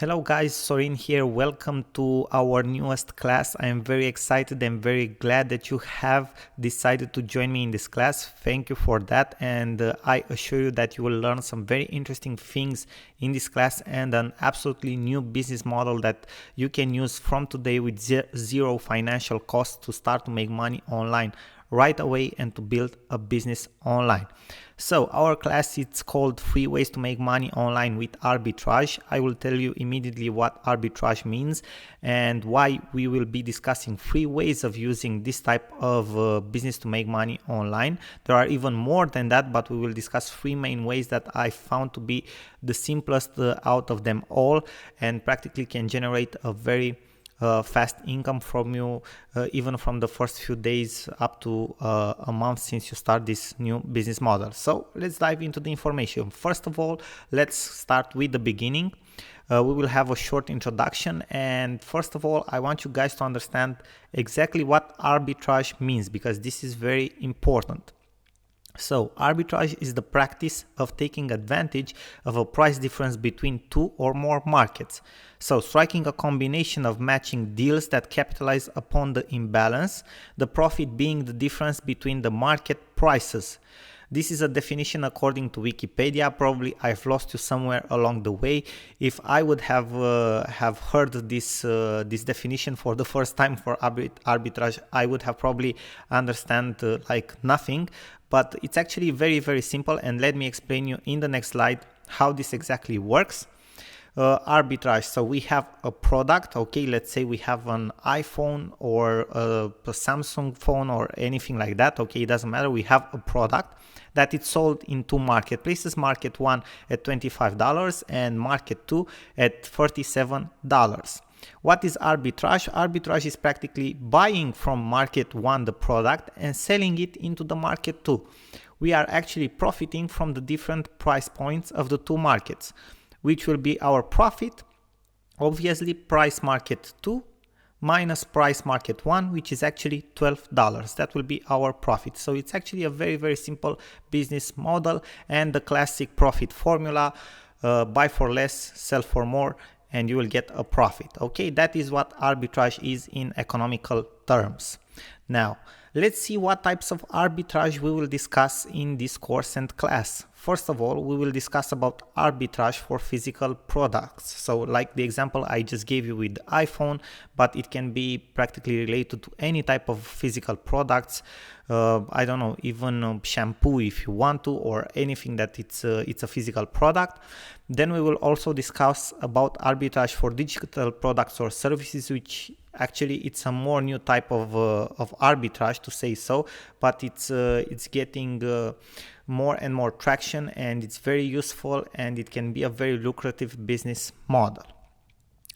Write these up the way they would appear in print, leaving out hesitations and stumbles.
Hello guys, Sorin here. Welcome to our newest class. I am very excited and very glad that you have decided to join me in this class. Thank you for that, and I assure you that you will learn some very interesting things in this class and an absolutely new business model that you can use from today with zero financial cost to start to make money online right away and to build a business online. So our class is called 3 ways to make money online with arbitrage. I will tell you immediately what arbitrage means and why we will be discussing 3 ways of using this type of business to make money online. There are even more than that, but we will discuss 3 main ways that I found to be the simplest out of them all and practically can generate a very fast income from you even from the first few days up to a month since you start this new business model. So let's dive into the information. First of all, let's start with the beginning. We will have a short introduction, and first of all I want you guys to understand exactly what arbitrage means, because this is very important. So arbitrage is the practice of taking advantage of a price difference between two or more markets. So striking a combination of matching deals that capitalize upon the imbalance, the profit being the difference between the market prices. This is a definition according to Wikipedia. Probably I've lost you somewhere along the way. If I would have heard this definition for the first time for arbitrage, I would have probably understand like nothing. But it's actually very, very simple, and let me explain you in the next slide how this exactly works. Arbitrage. So we have a product, okay, let's say we have an iPhone or a Samsung phone or anything like that, okay, it doesn't matter. We have a product that is sold in two marketplaces, market one at $25 and market two at $37. What is arbitrage? Arbitrage is practically buying from market one the product and selling it into the market two. We are actually profiting from the different price points of the two markets, which will be our profit. Obviously, price market 2 minus price market 1, which is actually $12. That will be our profit. So it's actually a very, very simple business model and the classic profit formula: buy for less, sell for more, and you will get a profit. Okay, that is what arbitrage is in economical terms. Now, let's see what types of arbitrage we will discuss in this course and class. First of all, we will discuss about arbitrage for physical products. So like the example I just gave you with the iPhone, but it can be practically related to any type of physical products. I don't know, even shampoo if you want to, or anything that it's a physical product. Then we will also discuss about arbitrage for digital products or services, which actually it's a more new type of arbitrage, to say so, but it's getting more and more traction, and it's very useful, and it can be a very lucrative business model.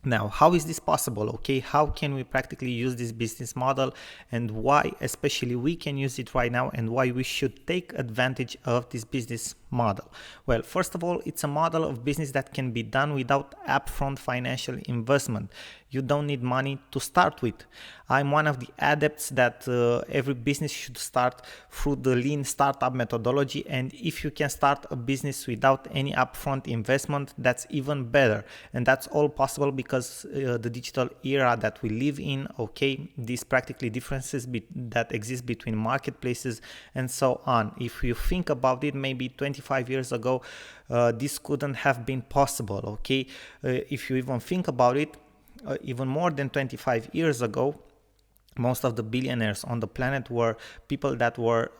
Now, how is this possible? Okay, how can we practically use this business model, and why especially we can use it right now, and why we should take advantage of this business model? Well, first of all, it's a model of business that can be done without upfront financial investment. You don't need money to start with. I'm one of the adepts that every business should start through the lean startup methodology, and if you can start a business without any upfront investment, that's even better. And that's all possible because the digital era that we live in, okay, these practically differences that exist between marketplaces and so on. If you think about it, maybe 25 years ago, this couldn't have been possible, okay? If you even think about it, even more than 25 years ago, most of the billionaires on the planet were people that were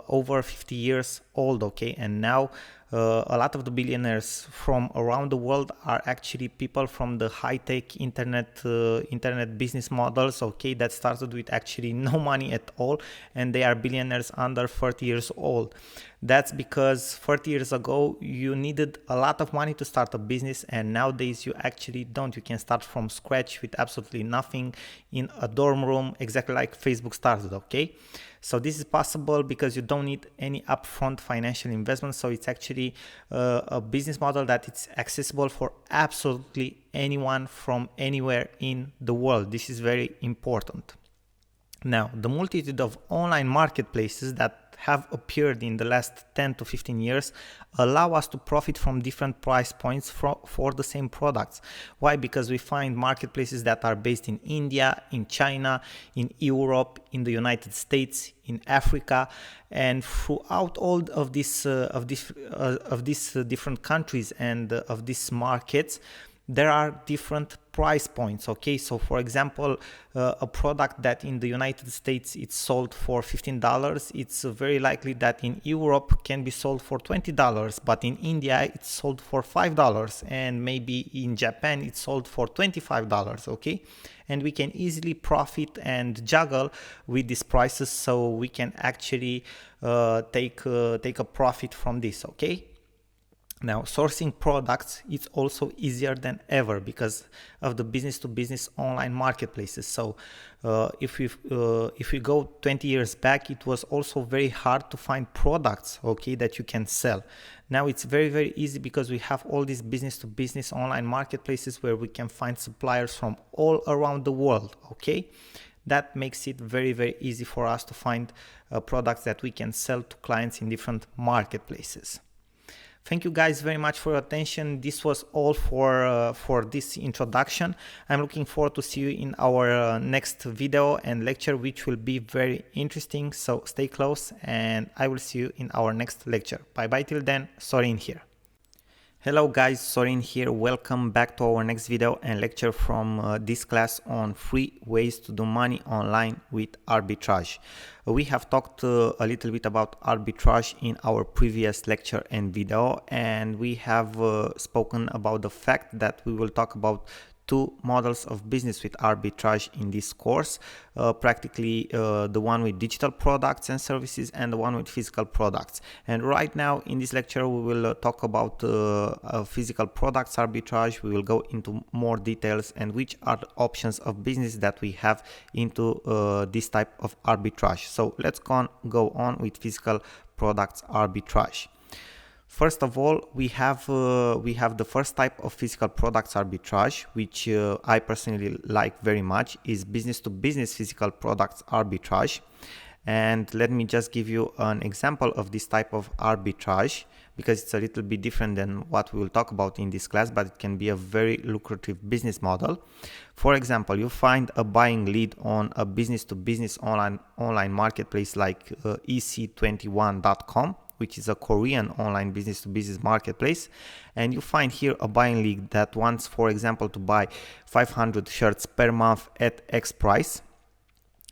over 50 years old, okay? And now a lot of the billionaires from around the world are actually people from the high-tech internet business models, okay, that started with actually no money at all, and they are billionaires under 30 years old. That's because 30 years ago you needed a lot of money to start a business, and nowadays you actually don't. You can start from scratch with absolutely nothing in a dorm room, exactly like Facebook started, okay? So this is possible because you don't need any upfront financial investment. So it's actually a business model that it's accessible for absolutely anyone from anywhere in the world. This is very important. Now, the multitude of online marketplaces that have appeared in the last 10 to 15 years allow us to profit from different price points for the same products. Why? Because we find marketplaces that are based in India, in China, in Europe, in the United States, in Africa, and throughout all of these different countries and of these markets, there are different price points. Okay, so for example, a product that in the United States it's sold for $15, it's very likely that in Europe can be sold for $20, but in India it's sold for $5, and maybe in Japan it's sold for $25. Okay, and we can easily profit and juggle with these prices, so we can actually take a profit from this. Okay. Now, sourcing products is also easier than ever because of the business-to-business online marketplaces. So if we go 20 years back, it was also very hard to find products, okay, that you can sell. Now it's very, very easy because we have all these business-to-business online marketplaces where we can find suppliers from all around the world, okay? That makes it very, very easy for us to find products that we can sell to clients in different marketplaces. Thank you guys very much for your attention. This was all for this introduction. I'm looking forward to see you in our next video and lecture, which will be very interesting. So stay close and I will see you in our next lecture. Bye bye till then. Sorin here. Hello guys, Sorin here. Welcome back to our next video and lecture from this class on 3 ways to do money online with arbitrage. We have talked a little bit about arbitrage in our previous lecture and video, and we have spoken about the fact that we will talk about 2 models of business with arbitrage in this course, practically the one with digital products and services and the one with physical products. And right now in this lecture we will talk about physical products arbitrage. We will go into more details and which are the options of business that we have into this type of arbitrage. So let's go on with physical products arbitrage. First of all, we have the first type of physical products arbitrage, which I personally like very much, is business-to-business physical products arbitrage. And let me just give you an example of this type of arbitrage, because it's a little bit different than what we will talk about in this class, but it can be a very lucrative business model. For example, you find a buying lead on a business-to-business online marketplace like ec21.com, which is a Korean online business-to-business marketplace, and you find here a buying lead that wants, for example, to buy 500 shirts per month at X price.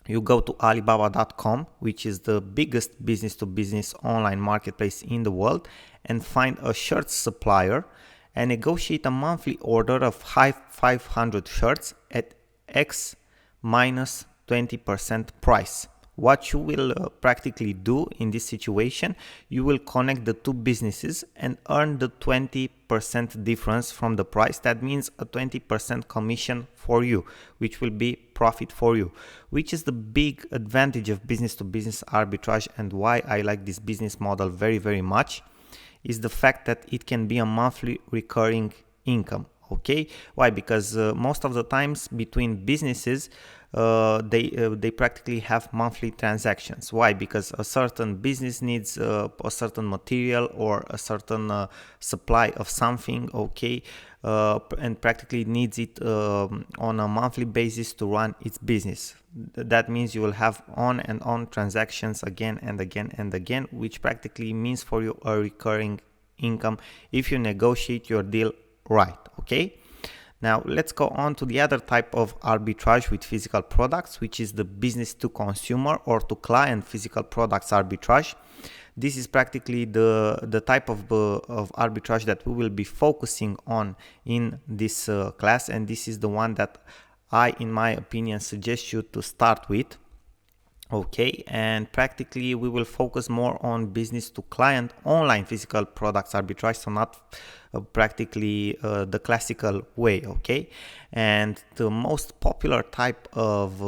You go to Alibaba.com, which is the biggest business-to-business online marketplace in the world, and find a shirt supplier and negotiate a monthly order of 500 shirts at X minus 20% price. What you will practically do in this situation, you will connect the 2 businesses and earn the 20% difference from the price. That means a 20% commission for you, which will be profit for you, which is the big advantage of business-to-business arbitrage, and why I like this business model very, very much is the fact that it can be a monthly recurring income. Okay, why? Because most of the times between businesses they practically have monthly transactions. Why? Because a certain business needs a certain material or a certain supply of something, okay, and practically needs it on a monthly basis to run its business. That means you will have on and on transactions again and again and again, which practically means for you a recurring income if you negotiate your deal right. Okay, now let's go on to the other type of arbitrage with physical products, which is the business to consumer or to client physical products arbitrage. This is practically the type of arbitrage that we will be focusing on in this class, and this is the one that I, in my opinion, suggest you to start with. Okay, and practically we will focus more on business to client online physical products arbitrage, so not practically the classical way. Okay, and the most popular type of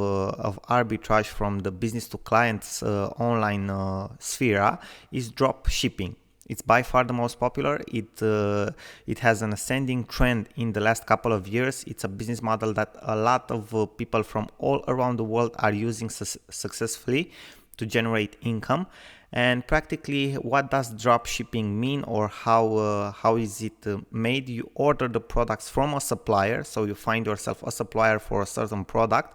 arbitrage from the business to clients online sphere is drop shipping. It's by far the most popular. It has an ascending trend in the last couple of years. It's a business model that a lot of people from all around the world are using successfully to generate income. And practically, what does drop shipping mean, or how is it made? You order the products from a supplier, so you find yourself a supplier for a certain product,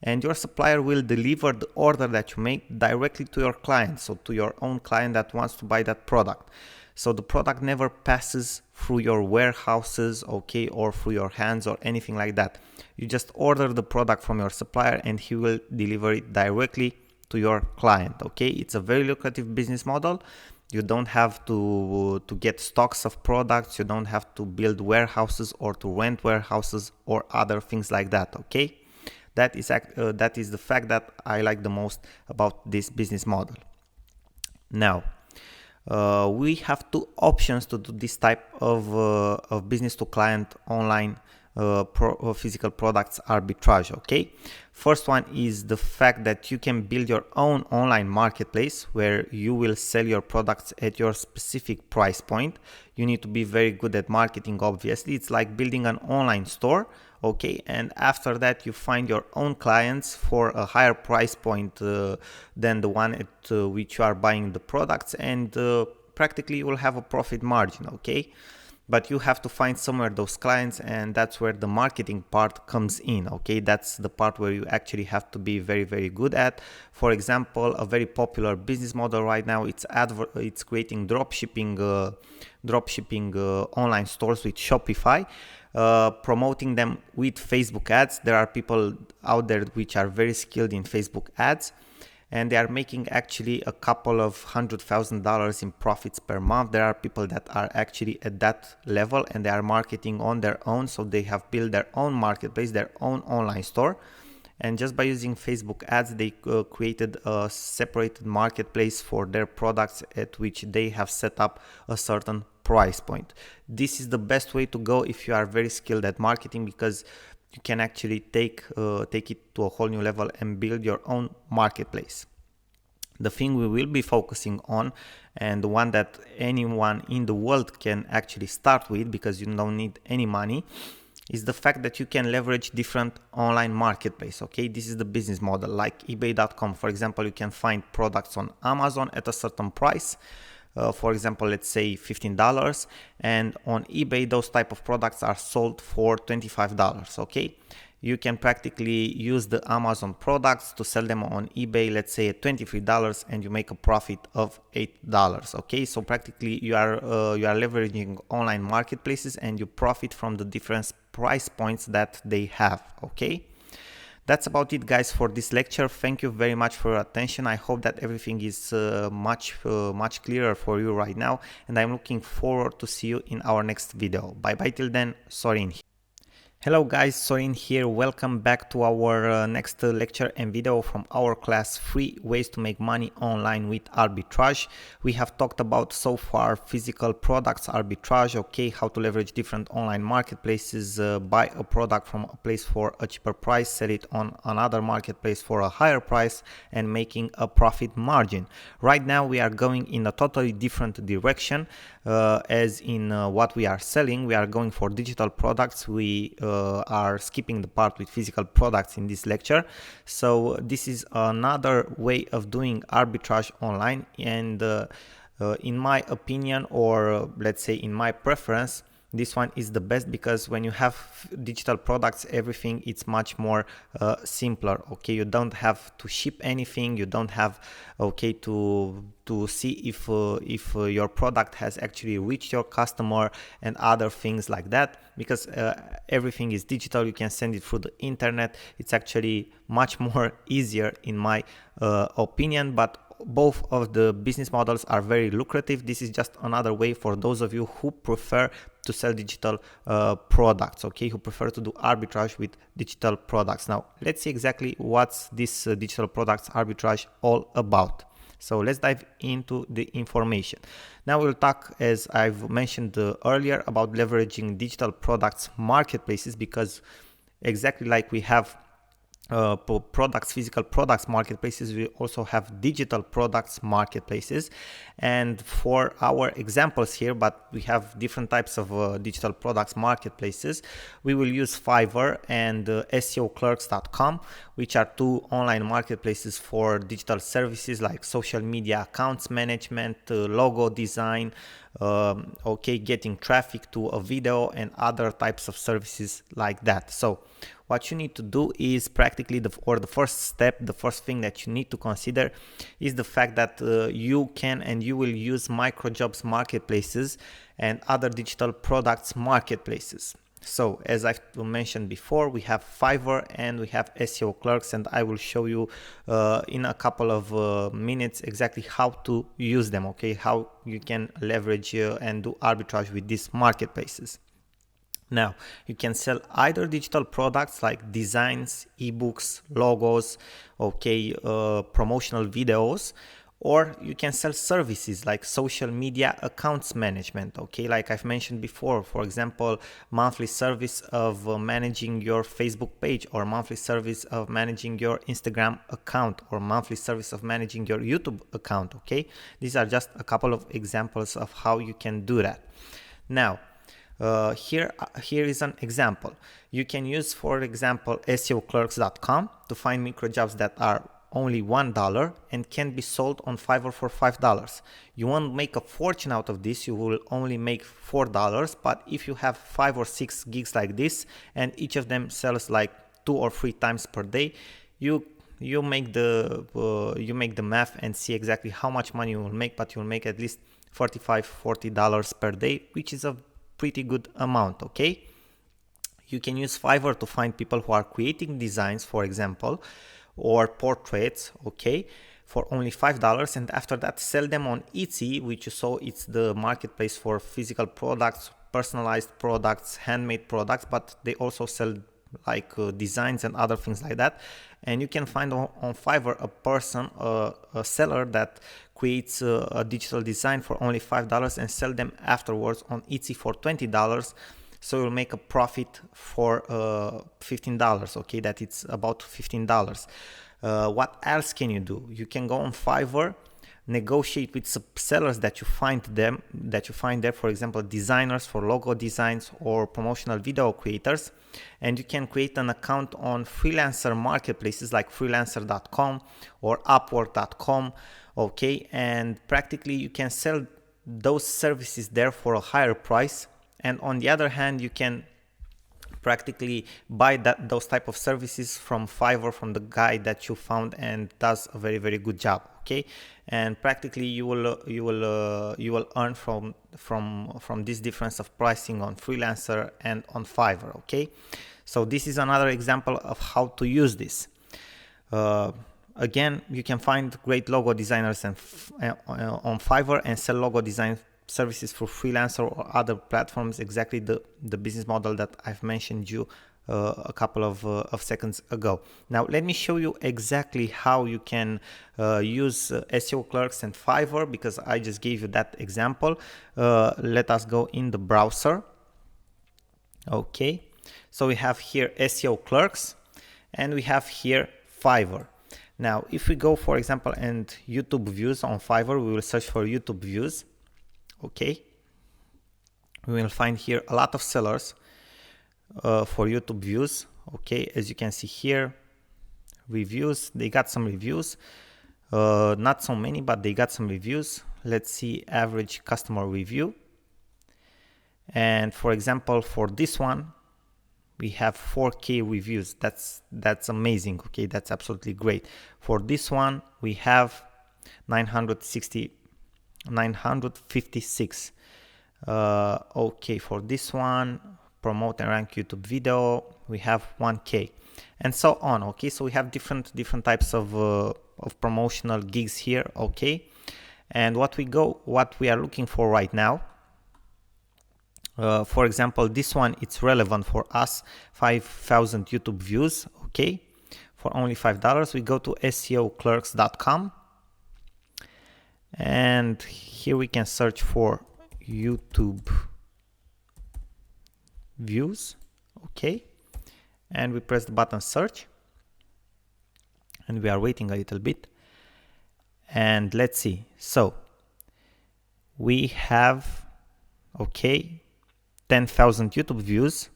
and your supplier will deliver the order that you make directly to your client, so to your own client that wants to buy that product. So the product never passes through your warehouses, okay, or through your hands or anything like that. You just order the product from your supplier and he will deliver it directly to your client, okay? It's a very lucrative business model. You don't have to get stocks of products, you don't have to build warehouses or to rent warehouses or other things like that, okay? That is the fact that I like the most about this business model. Now, we have two options to do this type of business to client online physical products arbitrage, okay? First one is the fact that you can build your own online marketplace where you will sell your products at your specific price point. You need to be very good at marketing, obviously. It's like building an online store, okay? And after that, you find your own clients for a higher price point than the one at which you are buying the products, and practically you will have a profit margin, okay? But you have to find somewhere those clients, and that's where the marketing part comes in, okay? That's the part where you actually have to be very, very good at. For example, a very popular business model right now, it's creating dropshipping online stores with Shopify, promoting them with Facebook ads. There are people out there which are very skilled in Facebook ads, and they are making actually a couple of $100,000 in profits per month. There are people that are actually at that level and they are marketing on their own. So they have built their own marketplace, their own online store. And just by using Facebook ads, they created a separated marketplace for their products at which they have set up a certain price point. This is the best way to go if you are very skilled at marketing, because you can actually take it to a whole new level and build your own marketplace. The thing we will be focusing on, and the one that anyone in the world can actually start with because you don't need any money, is the fact that you can leverage different online marketplace, okay? This is the business model. Like ebay.com, for example, you can find products on Amazon at a certain price. For example, let's say $15, and on eBay those type of products are sold for $25, okay? You can practically use the Amazon products to sell them on eBay, let's say at $23, and you make a profit of $8, okay? So practically you are leveraging online marketplaces and you profit from the different price points that they have, okay? That's about it, guys, for this lecture. Thank you very much for your attention. I hope that everything is much clearer for you right now, and I'm looking forward to see you in our next video. Bye bye till then. Sorin. Hello guys, Sorin here. Welcome back to our next lecture and video from our class 3 ways to make money online with arbitrage. We have talked about so far physical products arbitrage, okay, how to leverage different online marketplaces, buy a product from a place for a cheaper price, sell it on another marketplace for a higher price, and making a profit margin. Right now we are going in a totally different direction. As in what we are selling, we are going for digital products. We are skipping the part with physical products in this lecture. So this is another way of doing arbitrage online, and in my opinion, or let's say in my preference, this one is the best, because when you have digital products, everything it's much more simpler, okay? You don't have to ship anything, you don't have, okay, to see if your product has actually reached your customer and other things like that, because everything is digital. You can send it through the internet. It's actually much more easier in my opinion, but both of the business models are very lucrative. This is just another way for those of you who prefer to sell digital products, okay, who prefer to do arbitrage with digital products. Now let's see exactly what's this digital products arbitrage all about. So let's dive into the information. Now we'll talk, as I've mentioned earlier, about leveraging digital products marketplaces, because exactly like we have products, physical products marketplaces. We also have digital products marketplaces. And for our examples here, but we have different types of digital products marketplaces, we will use Fiverr and SEOclerks.com, which are two online marketplaces for digital services like social media accounts management, logo design, getting traffic to a video, and other types of services like that. So what you need to do is practically the first step, the first thing that you need to consider is the fact that you can and you will use microjobs marketplaces and other digital products marketplaces. So as I've mentioned before, we have Fiverr and we have SEO Clerks, and I will show you in a couple of minutes exactly how to use them, okay, how you can leverage and do arbitrage with these marketplaces. Now, you can sell either digital products like designs, ebooks, logos, promotional videos, or you can sell services like social media accounts management, okay, like I've mentioned before, for example, monthly service of managing your Facebook page, or monthly service of managing your Instagram account, or monthly service of managing your YouTube account, okay. These are just a couple of examples of how you can do that. Now, here is an example. You can use, for example, SEOclerks.com to find microjobs that are only $1 and can be sold on Fiverr for $5. You won't make a fortune out of this, you will only make $4, but if you have 5 or 6 gigs like this and each of them sells like 2 or 3 times per day, you make the math and see exactly how much money you will make, but you'll make at least $45-40 per day, which is a pretty good amount, okay. You can use Fiverr to find people who are creating designs, for example, or portraits, okay, for only $5, and after that sell them on Etsy, which you saw, it's the marketplace for physical products, personalized products, handmade products, but they also sell like designs and other things like that. And you can find on Fiverr a person, a seller that creates a digital design for only $5 and sell them afterwards on Etsy for $20. So you'll make a profit for $15, okay, that it's about $15. What else can you do? You can go on Fiverr, negotiate with sellers that you find there, for example, designers for logo designs or promotional video creators, and you can create an account on freelancer marketplaces like freelancer.com or upwork.com, okay, and practically you can sell those services there for a higher price. And on the other hand, you can practically buy those type of services from Fiverr, from the guy that you found and does a very, very good job, okay. And practically you will earn from this difference of pricing on freelancer and on Fiverr, okay. So this is another example of how to use this. Again, you can find great logo designers on Fiverr and sell logo design services for freelancer or other platforms, exactly the business model that I've mentioned you a couple of seconds ago. Now let me show you exactly how you can use SEO Clerks and Fiverr, because I just gave you that example. Let us go in the browser. Okay, so we have here SEO Clerks and we have here Fiverr. Now if we go, for example, and YouTube views on Fiverr, we will search for YouTube views. Okay, we will find here a lot of sellers for YouTube views. Okay, as you can see here, reviews, they got some reviews, not so many, but they got some reviews. Let's see average customer review, and for example, for this one we have 4K reviews. That's amazing. Okay, that's absolutely great. For this one we have 956. Okay, for this one, promote and rank YouTube video, we have 1K, and so on. Okay, so we have different types of promotional gigs here. Okay, and what we are looking for right now, for example, this one, it's relevant for us, 5,000 YouTube views. Okay, for only $5, we go to SEOclerks.com, and here we can search for YouTube views. Okay, and we press the button search, and we are waiting a little bit. And let's see. So we have, okay, 10,000 YouTube views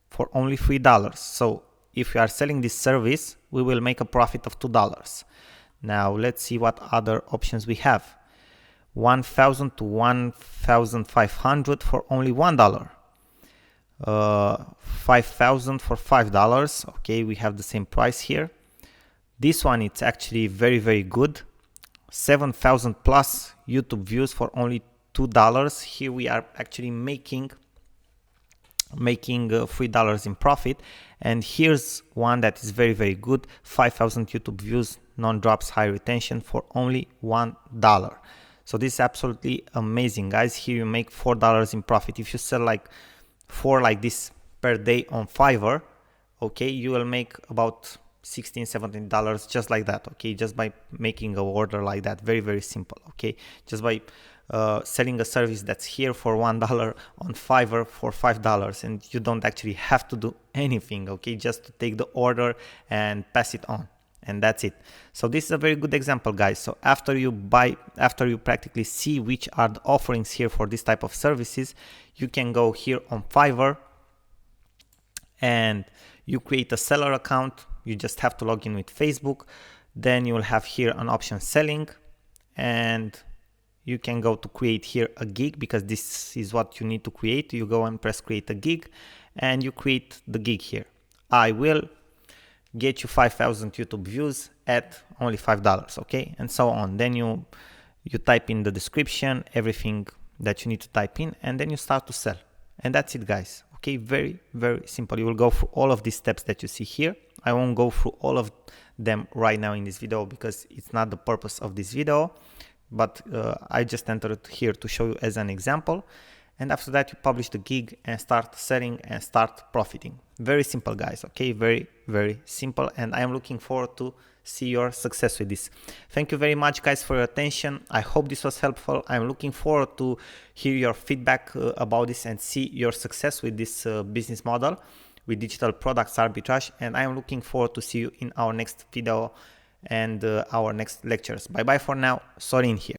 for only $3. So if we are selling this service, we will make a profit of $2. Now let's see what other options we have. 1,000 to 1,500 for only $1. 5,000 for $5. Okay, we have the same price here. This one, it's actually very, very good. 7,000 plus YouTube views for only $2. Here we are actually making $3 in profit. And here's one that is very, very good. 5,000 YouTube views, non-drops, high retention for only $1. So this is absolutely amazing, guys. Here you make $4 in profit. If you sell like 4 like this per day on Fiverr, okay, you will make about $16-17 just like that. Okay, just by making an order like that. Very, very simple. Okay, just by selling a service that's here for $1 on Fiverr for $5, and you don't actually have to do anything. Okay, just to take the order and pass it on, and that's it. So this is a very good example, guys. So after you practically see which are the offerings here for this type of services, you can go here on Fiverr and you create a seller account. You just have to log in with Facebook. Then you will have here an option selling, and you can go to create here a gig, because this is what you need to create. You go and press create a gig and you create the gig here. I will get you 5,000 YouTube views at only $5, okay, and so on. Then you type in the description, everything that you need to type in, and then you start to sell. And that's it, guys. Okay, very, very simple. You will go through all of these steps that you see here. I won't go through all of them right now in this video because it's not the purpose of this video, but I just entered here to show you as an example. And after that, you publish the gig and start selling and start profiting. Very simple, guys. Okay, very, very simple. And I am looking forward to see your success with this. Thank you very much, guys, for your attention. I hope this was helpful. I'm looking forward to hear your feedback about this and see your success with this business model with digital products arbitrage. And I am looking forward to see you in our next video and our next lectures. Bye bye for now. Sorin here.